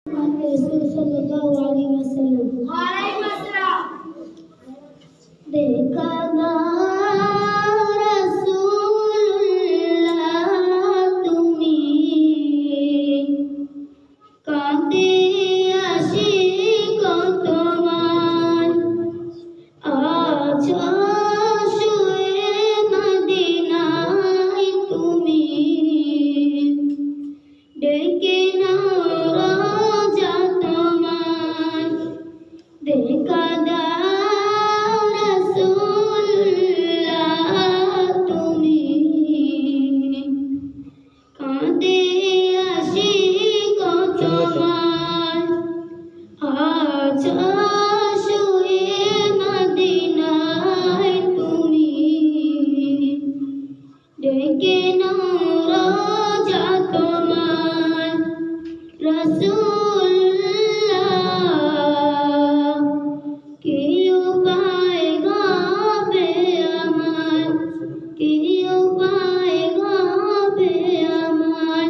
রাসূল সাল্লাল্লাহু আলাইহি ওয়াসাল্লাম দেখা দাও রাসূলুল্লাহ তুমি কাঁদে আশিক তোমার আছো শুয়ে মদিনায় তুমি ডেকে নাও রোজা তোমার দেখা দাও রাসূলুল্লাহ তুমি কাঁদে আশিক তোমার আছো শুয়ে মদিনায় তুমি ডেকে নাও রোজা তোমার রাসূলুল্লাহ কি উপায় হবে আমার কি উপায় হবে আমার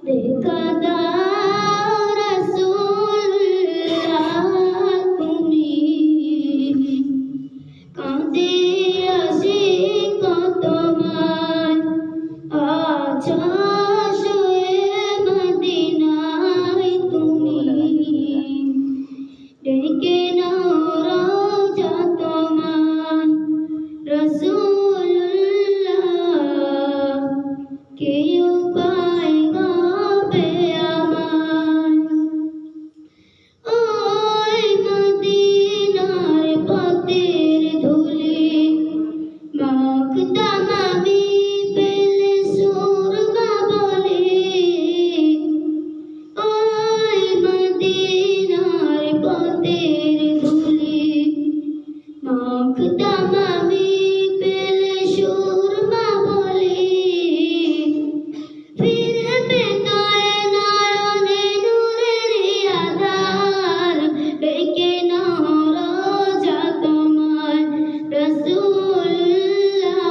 দেখা দাও রাসূলুল্লাহ তুমি কাঁদে আশিক তোমার আছো শুয়ে মদিনায় তুমি ডেকে নাও রোজা তোমার রাসূলুল্লাহ কি উপায় হবে আমার ওই মদিনার পথের ধুলি মাখতাম আমি পেলে সুরমা বলে ওই মদিনার পথের ধুলি মাখতাম আমি পেলে সুরমা বলে ফিরে পেত নয়নে নূরের আধার ডেকে নাও রোজা তোমার রাসূলুল্লাহ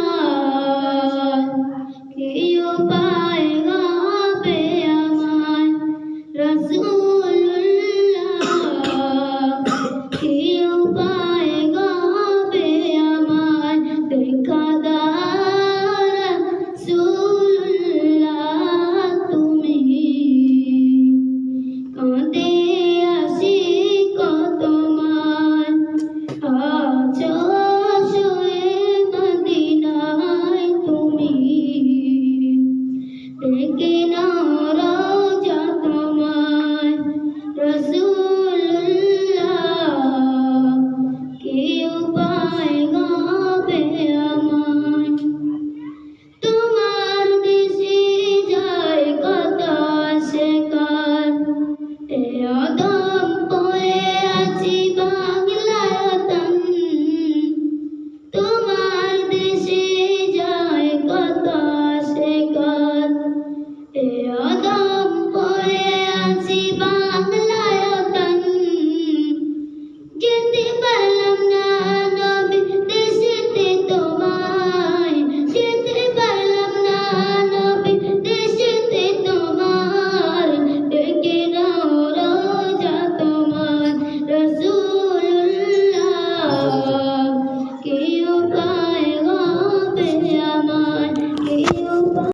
কি উপায় হবে আমার রাসূলুল্লাহ কি উপায় হবে আমার দেখা দাও রাসূলুল্লাহ তুমি কাঁদে আশিক তোমার আছো শুয়ে মদিনায় তুমি ডেকে নাও রোজা তোমার রাসূল